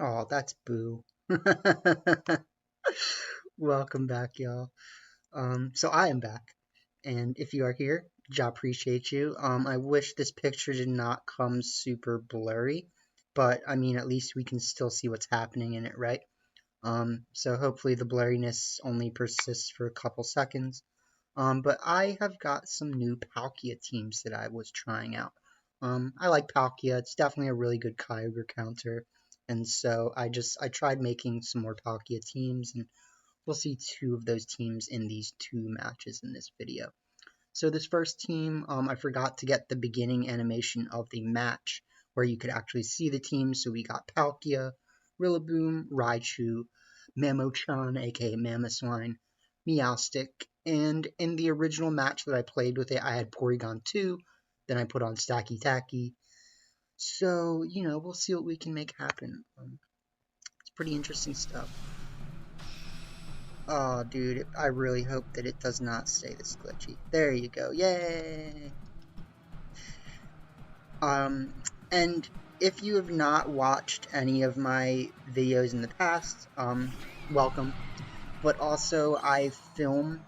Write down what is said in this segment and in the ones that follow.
Oh, that's boo. Welcome back, y'all. So I am back, and if you are here, I appreciate you. I wish this picture did not come super blurry, but I mean, at least we can still see what's happening in it, right? So hopefully the blurriness only persists for a couple seconds. But I have got some new Palkia teams that I was trying out. I like Palkia. It's definitely a really good Kyogre counter. And so I tried making some more Palkia teams, and we'll see two of those teams in these two matches in this video. So this first team, I forgot to get the beginning animation of the match where you could actually see the team. So we got Palkia, Rillaboom, Raichu, Mamochan, aka Mamoswine, Meowstic, and in the original match that I played with it, I had Porygon 2, then I put on Stacky Tacky. So, you know, we'll see what we can make happen. It's pretty interesting stuff. Oh, dude, I really hope that it does not stay this glitchy. There you go. Yay! And if you have not watched any of my videos in the past, welcome. But also, I film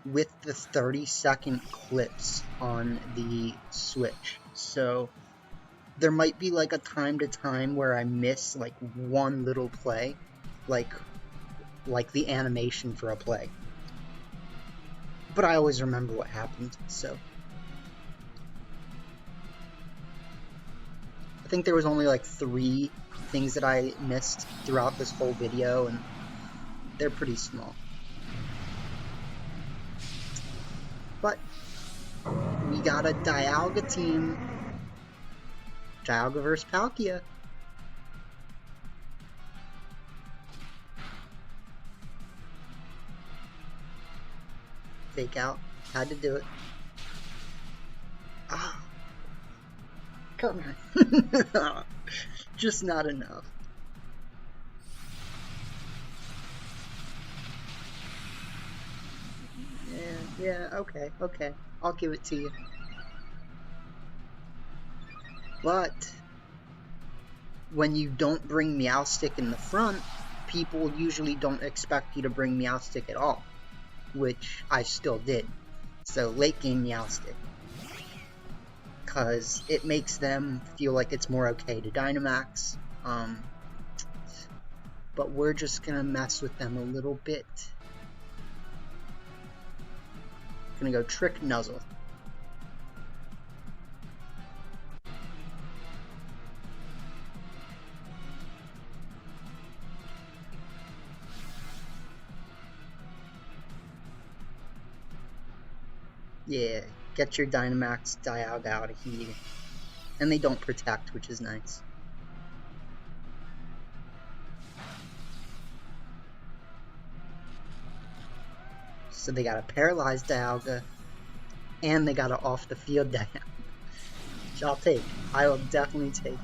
with the 30-second clips on the Switch. So there might be like a time to time where I miss like one little play, like the animation for a play. But I always remember what happened, so. I think there was only like 3 things that I missed throughout this whole video, and they're pretty small. But we got a Dialga team. Dialga vs. Palkia. Fake out. Had to do it. Ah. Come on. Just not enough. Yeah, okay. I'll give it to you. But when you don't bring Meowstic in the front, people usually don't expect you to bring Meowstic at all, which I still did. So late game Meowstic, because it makes them feel like it's more okay to Dynamax. But we're just gonna mess with them a little bit. Gonna go Trick Nuzzle. Yeah, get your Dynamax Dialga out of here. And they don't protect, which is nice. So they got a paralyzed Dialga, and they got an off the field Dialga. Which I'll take. I will definitely take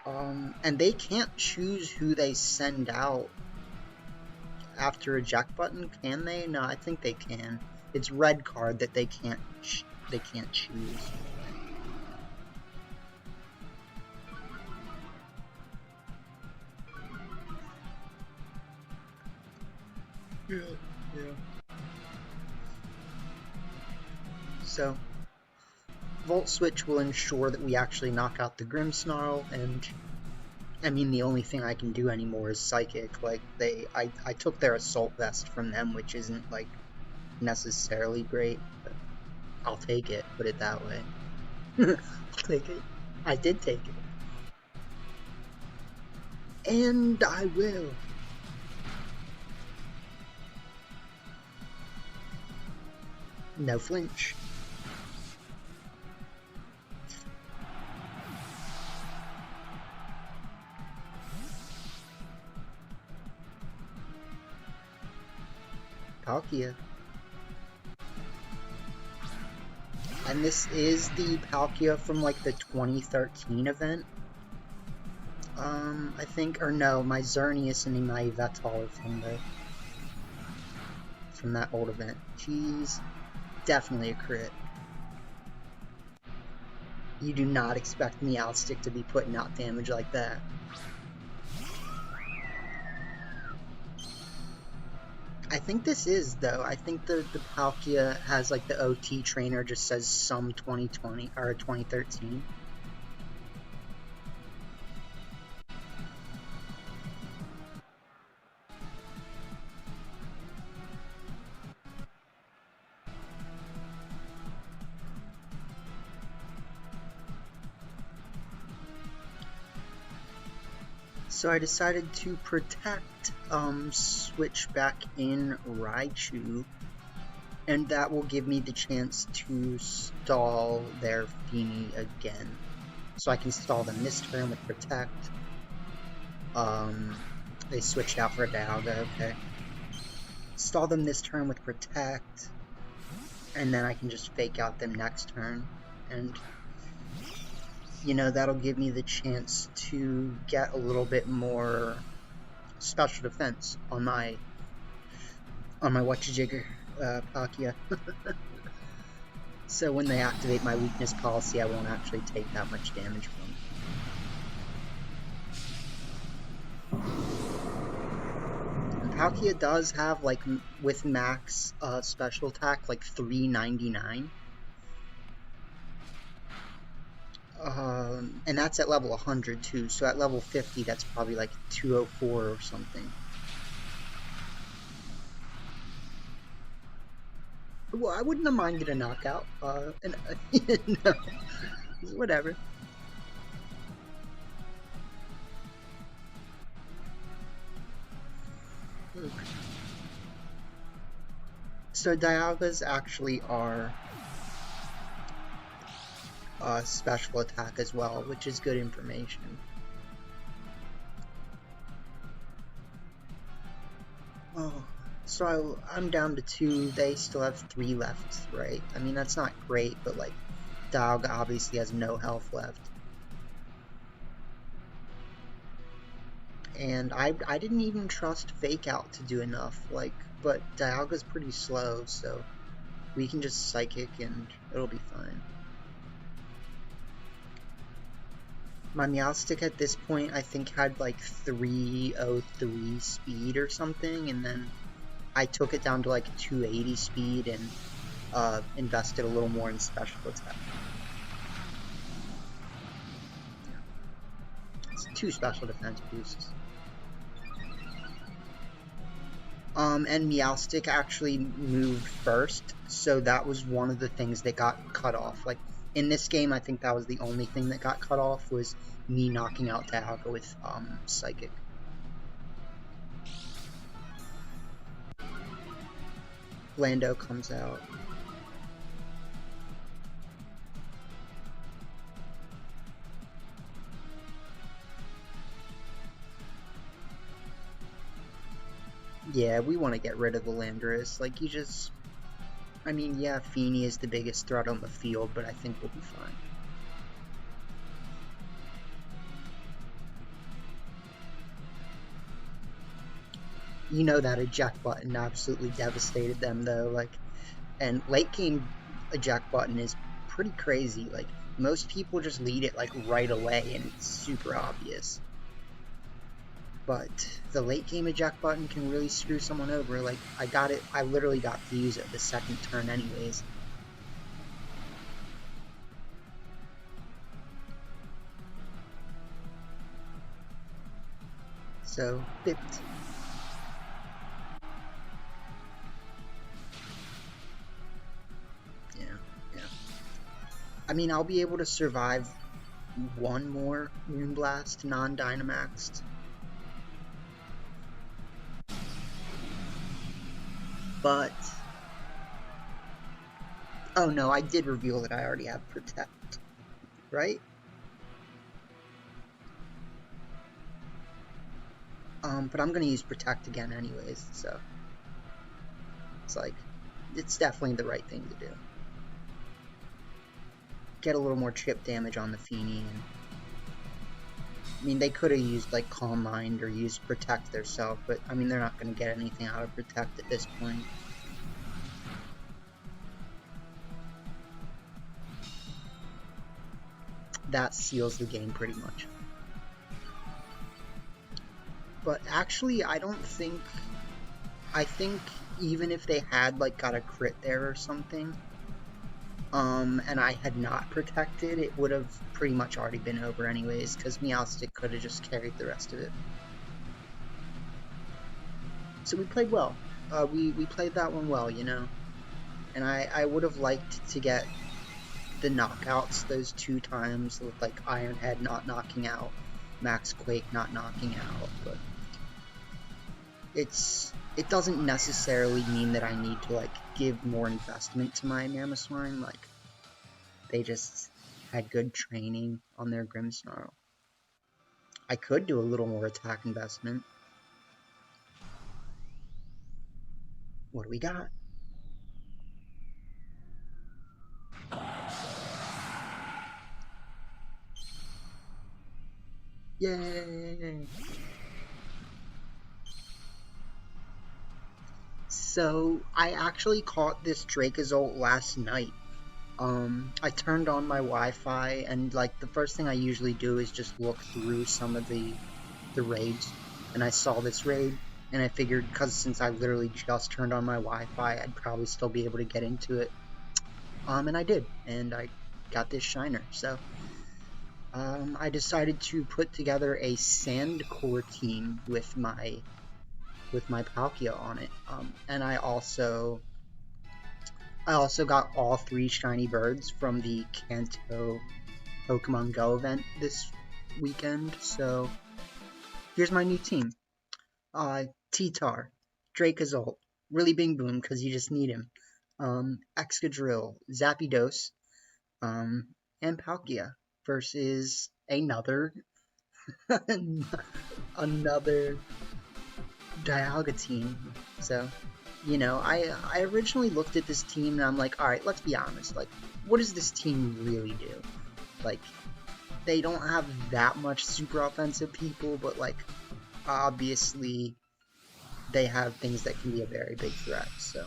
that. And they can't choose who they send out after eject button, can they? No, I think they can. It's red card that they can't choose. Yeah. So, Volt Switch will ensure that we actually knock out the Grimmsnarl, and I mean, the only thing I can do anymore is Psychic. Like, I took their Assault Vest from them, which isn't, like, necessarily great, but I'll take it, put it that way. I'll take it. I did take it. And I will. No flinch. Palkia. And this is the Palkia from like the 2013 event. I think, or no, my Xerneas and my Yveltal are from that old event. Jeez, definitely a crit. You do not expect Meowstic to be putting out damage like that. I think this is, though. I think the Palkia has, like, the OT trainer just says some 2020 or 2013. So I decided to protect, switch back in Raichu, and that will give me the chance to stall their Feeny again. So I can stall them this turn with protect. They switched out for a Dialga, okay. Stall them this turn with protect, and then I can just fake out them next turn, and you know, that'll give me the chance to get a little bit more special defense on my Whatcha-Jigger Palkia. So when they activate my weakness policy, I won't actually take that much damage from them. And Palkia does have, like, with max special attack, like 399. And that's at level 100 too, so at level 50 that's probably like 204 or something. Well, I wouldn't have minded a knockout, no, whatever. So Dialgas actually are special attack as well, which is good information. Oh, so I'm down to 2. They still have 3 left, right? I mean, that's not great, but like, Dialga obviously has no health left. And I didn't even trust Fake Out to do enough, like, but Dialga's pretty slow, so we can just Psychic and it'll be fine. My Meowstic at this point, I think, had like 303 speed or something, and then I took it down to like 280 speed and invested a little more in special attack. It's 2 special defense boosts. And Meowstic actually moved first, so that was one of the things that got cut off. Like, in this game, I think that was the only thing that got cut off, was me knocking out Dialga with Psychic. Lando comes out. Yeah, we want to get rid of the Landorus. Like, you just... I mean, yeah, Feeny is the biggest threat on the field, but I think we'll be fine. You know that eject button absolutely devastated them, though. Like, and late game eject button is pretty crazy. Like, most people just lead it, like, right away, and it's super obvious. But the late game eject button can really screw someone over. Like, I literally got to use it the second turn anyways. So, bipped. Yeah. I mean, I'll be able to survive one more Moonblast non-Dynamaxed. But... oh no, I did reveal that I already have Protect, right? But I'm gonna use Protect again anyways, so... it's like, it's definitely the right thing to do. Get a little more chip damage on the Feeny, and... I mean, they could have used, like, Calm Mind or used Protect theirself, but, I mean, they're not gonna get anything out of Protect at this point. that seals the game pretty much. But actually, I think even if they had like got a crit there or something, and I had not protected, it would have pretty much already been over anyways, because Meowstic could have just carried the rest of it. So we played well. We played that one well, you know. And I would have liked to get the knockouts those 2 times with like Ironhead not knocking out, Max Quake not knocking out, but it doesn't necessarily mean that I need to like give more investment to my Mamoswine. Like, they just had good training on their Grimmsnarl. I could do a little more attack investment. What do we got? Yay! So, I actually caught this Dracozolt last night. I turned on my Wi-Fi, and like the first thing I usually do is just look through some of the raids, and I saw this raid, and I figured, because since I literally just turned on my Wi-Fi, I'd probably still be able to get into it. And I did, and I got this Shiner, so I decided to put together a Sand Core team with my Palkia on it, and I also got all 3 shiny birds from the Kanto Pokemon Go event this weekend, so here's my new team. T-Tar, Dracozolt, really Bing Boom because you just need him, Excadrill, Zapdos, and Palkia versus another Dialga team. So, you know, I originally looked at this team and I'm like, alright, let's be honest, like, what does this team really do? Like, they don't have that much super offensive people, but like, obviously, they have things that can be a very big threat, so.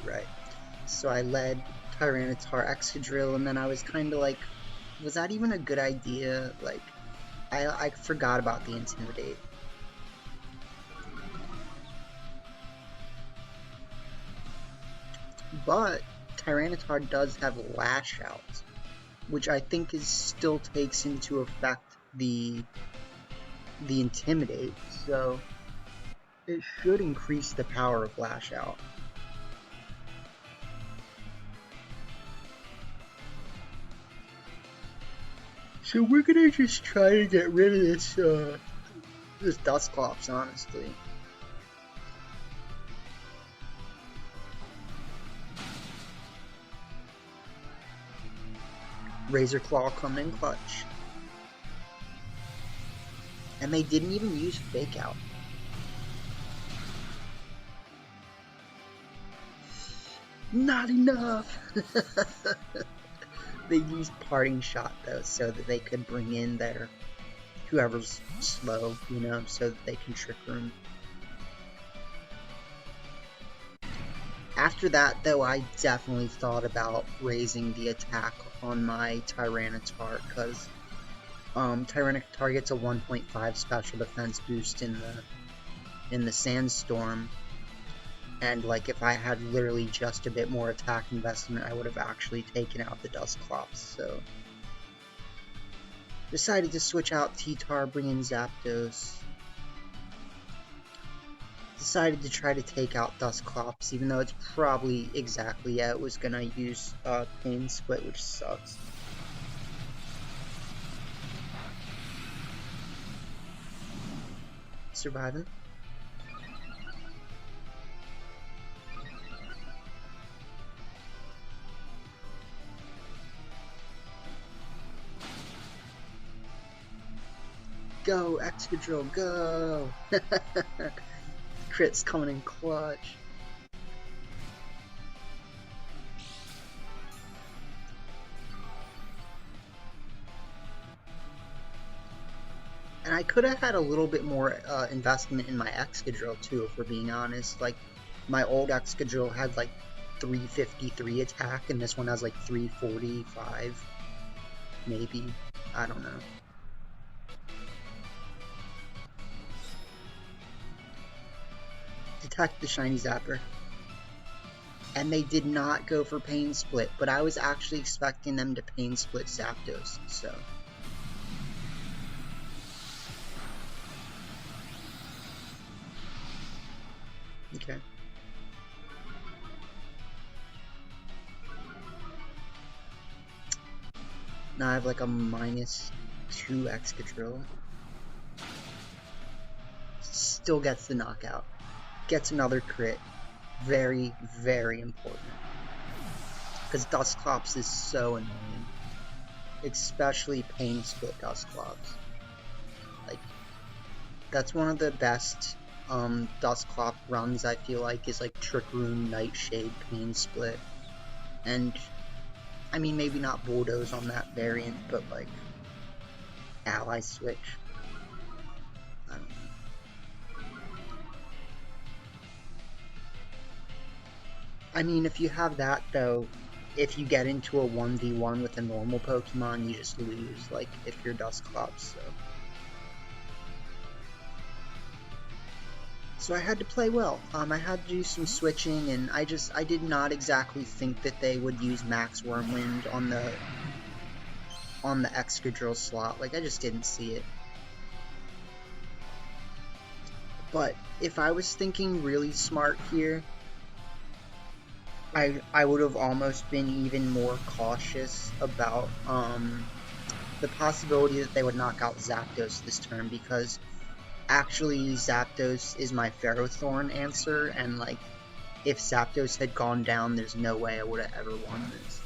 Right. So I led Tyranitar Excadrill, and then I was kind of like, was that even a good idea? Like, I forgot about the Intimidate. But Tyranitar does have Lash Out, which I think still takes into effect the Intimidate, so it should increase the power of Lash Out. So we're gonna just try to get rid of this Dusclops, honestly. Razor Claw coming in clutch. And they didn't even use Fake Out. Not enough! They used Parting Shot, though, so that they could bring in their whoever's slow, you know, so that they can Trick Room. After that, though, I definitely thought about raising the attack on my Tyranitar, because Tyranitar gets a 1.5 special defense boost in the Sandstorm, and like if I had literally just a bit more attack investment, I would have actually taken out the Dusclops, so decided to switch out T-Tar, bring in Zapdos. Decided to try to take out Dusclops, even though it's probably exactly, yeah, it was gonna use Pain Split, which sucks. Surviving. Go, Excadrill, go! Crit's coming in clutch. And I could have had a little bit more investment in my Excadrill too, if we're being honest. Like, my old Excadrill had like 353 attack, and this one has like 345, maybe. I don't know. Detect the shiny Zapper. And they did not go for Pain Split, but I was actually expecting them to Pain Split Zapdos, so. Okay. Now I have like a -2 Excadrill. Still gets the knockout. Gets another crit. Very, very important. Because Dusclops is so annoying. Especially Pain Split Dusclops. Like, that's one of the best Dusclop runs, I feel like, is like Trick Room, Nightshade, Pain Split. And, I mean, maybe not Bulldoze on that variant, but like, Ally Switch. I don't know. I mean, if you have that, though, if you get into a 1v1 with a normal Pokemon, you just lose, like, if you're Dusclops, so. So I had to play well. I had to do some switching, and I did not exactly think that they would use Max Wormwind on the Excadrill slot. Like, I just didn't see it. But if I was thinking really smart here, I would have almost been even more cautious about the possibility that they would knock out Zapdos this turn, because actually Zapdos is my Ferrothorn answer, and like, if Zapdos had gone down, there's no way I would have ever won this.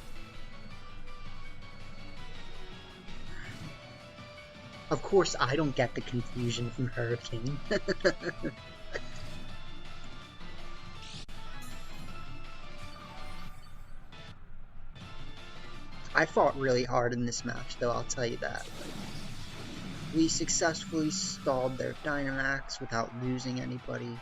Of course, I don't get the confusion from Hurricane. I fought really hard in this match, though, I'll tell you that. We successfully stalled their Dynamax without losing anybody.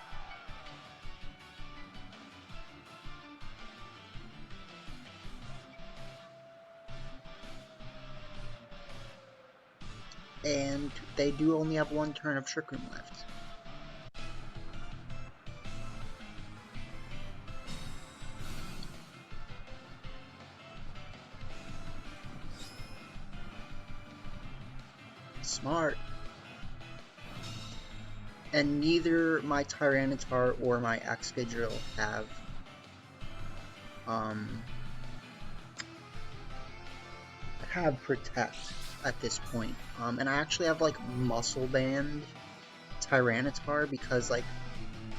And they do only have one turn of Trick Room left. Smart. And neither my Tyranitar or my Excadrill have Protect at this point. And I actually have like Muscle Band Tyranitar because like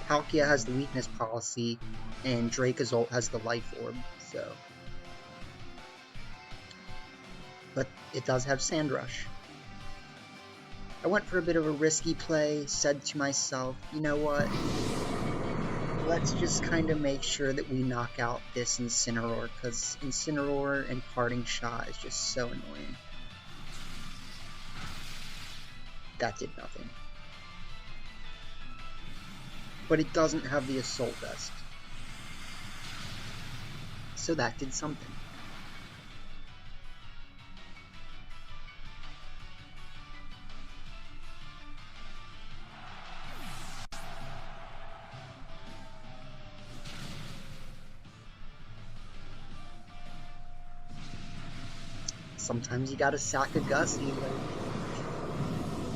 Palkia has the weakness policy and Dracozolt has the life orb, so. But it does have Sand Rush. I went for a bit of a risky play, said to myself, you know what, let's just kind of make sure that we knock out this Incineroar, because Incineroar and Parting Shot is just so annoying. That did nothing. But it doesn't have the Assault Vest. So that did something. Sometimes you gotta sack a Gussie. Like,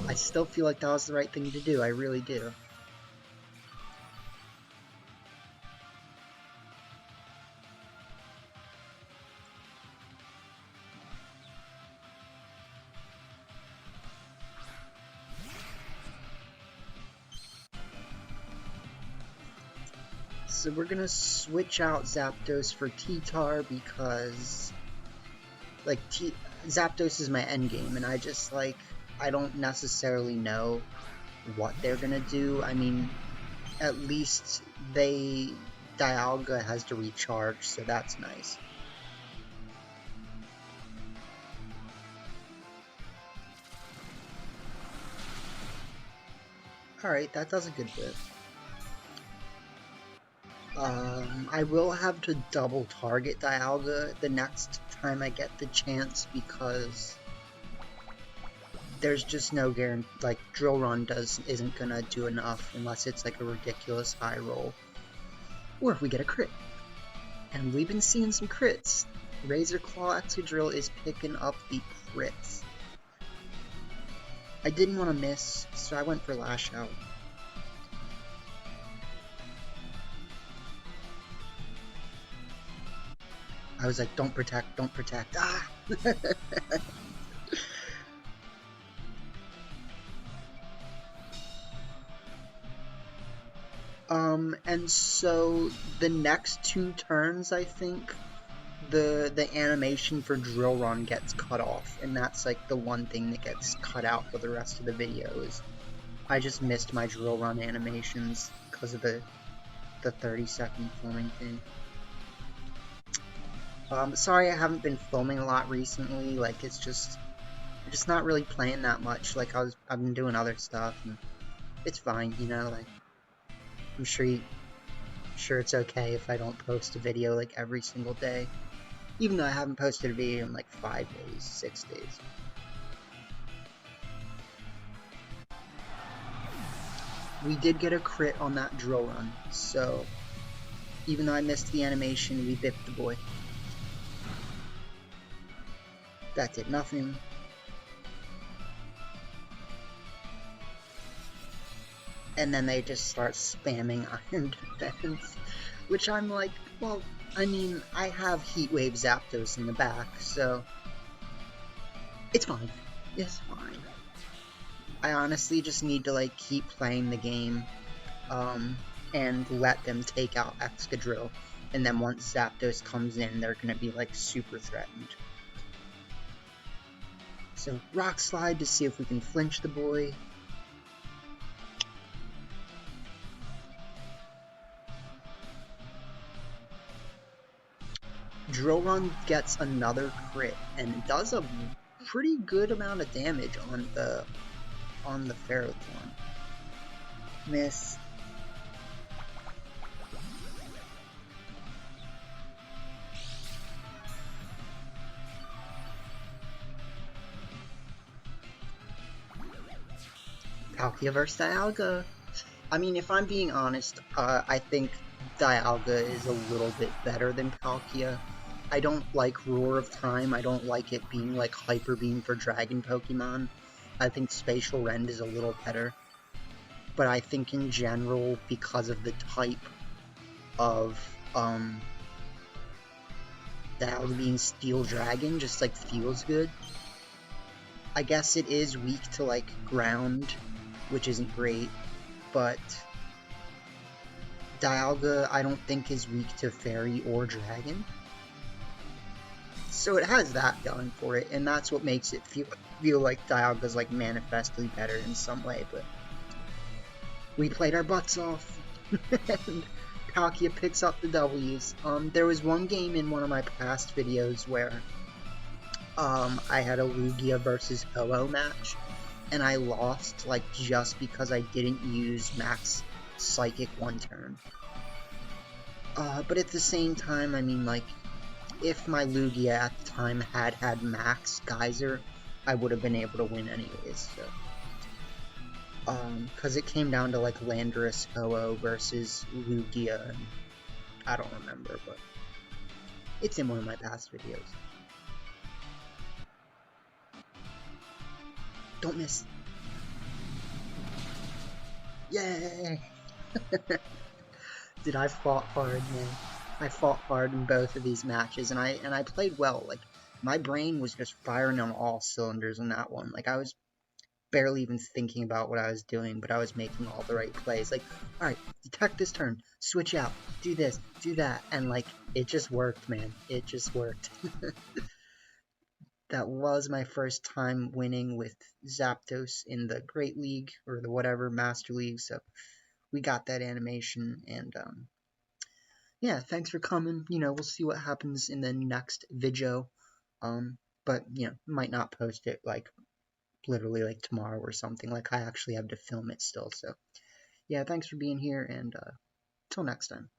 I still feel like that was the right thing to do, I really do. So we're gonna switch out Zapdos for T-Tar because, like, Zapdos is my endgame, and I just, like, I don't necessarily know what they're gonna do. I mean, at least Dialga has to recharge, so that's nice. Alright, that does a good bit. I will have to double target Dialga the next time I get the chance because there's just no guarantee, like, Drill Run isn't gonna do enough unless it's like a ridiculous high roll. Or if we get a crit. And we've been seeing some crits. Razor Claw Excadrill is picking up the crits. I didn't want to miss, so I went for Lash Out. I was like, don't protect, don't protect. Ah! And so the next 2 turns, I think, the animation for Drill Run gets cut off, and that's like the one thing that gets cut out for the rest of the video is I just missed my Drill Run animations because of the 30-second filming thing. Sorry I haven't been filming a lot recently, like I'm just not really playing that much, like I've been doing other stuff, and it's fine, you know, like, I'm sure it's okay if I don't post a video like every single day, even though I haven't posted a video in like 5 days, 6 days. We did get a crit on that Drill Run, so even though I missed the animation, we bipped the boy. That did nothing. And then they just start spamming Iron Defense, which I'm like, well, I mean, I have Heat Wave Zapdos in the back, so it's fine. It's fine. I honestly just need to like keep playing the game, and let them take out Excadrill, and then once Zapdos comes in, they're gonna be like super threatened. So Rock Slide to see if we can flinch the boy. Drill Run gets another crit and does a pretty good amount of damage on the Ferrothorn. Miss. Palkia vs Dialga. I mean, if I'm being honest, I think Dialga is a little bit better than Palkia. I don't like Roar of Time. I don't like it being like Hyper Beam for Dragon Pokemon. I think Spatial Rend is a little better. But I think in general, because of the type of Dialga being Steel Dragon, just like feels good. I guess it is weak to like ground, which isn't great, but Dialga I don't think is weak to Fairy or Dragon. So it has that going for it, and that's what makes it feel like Dialga's like manifestly better in some way, but we played our butts off, and Palkia picks up the W's. There was one game in one of my past videos where I had a Lugia versus Ho-Oh match, and I lost, like, just because I didn't use Max Psychic one turn. But at the same time, I mean, like, if my Lugia at the time had Max Geyser, I would have been able to win anyways, so. Because it came down to, like, Landorus Ho-Oh versus Lugia, and I don't remember, but it's in one of my past videos. Don't miss. Yay! Dude, I fought hard, man. I fought hard in both of these matches, and I played well. Like, my brain was just firing on all cylinders in that one. Like, I was barely even thinking about what I was doing, but I was making all the right plays. Like, alright, detect this turn, switch out, do this, do that, and like, it just worked, man. It just worked. That was my first time winning with Zapdos in the Great League, or the whatever, Master League, so we got that animation, and yeah, thanks for coming. You know, we'll see what happens in the next video, but, you know, might not post it, like, literally like tomorrow or something. Like I actually have to film it still. So yeah, thanks for being here, and till next time.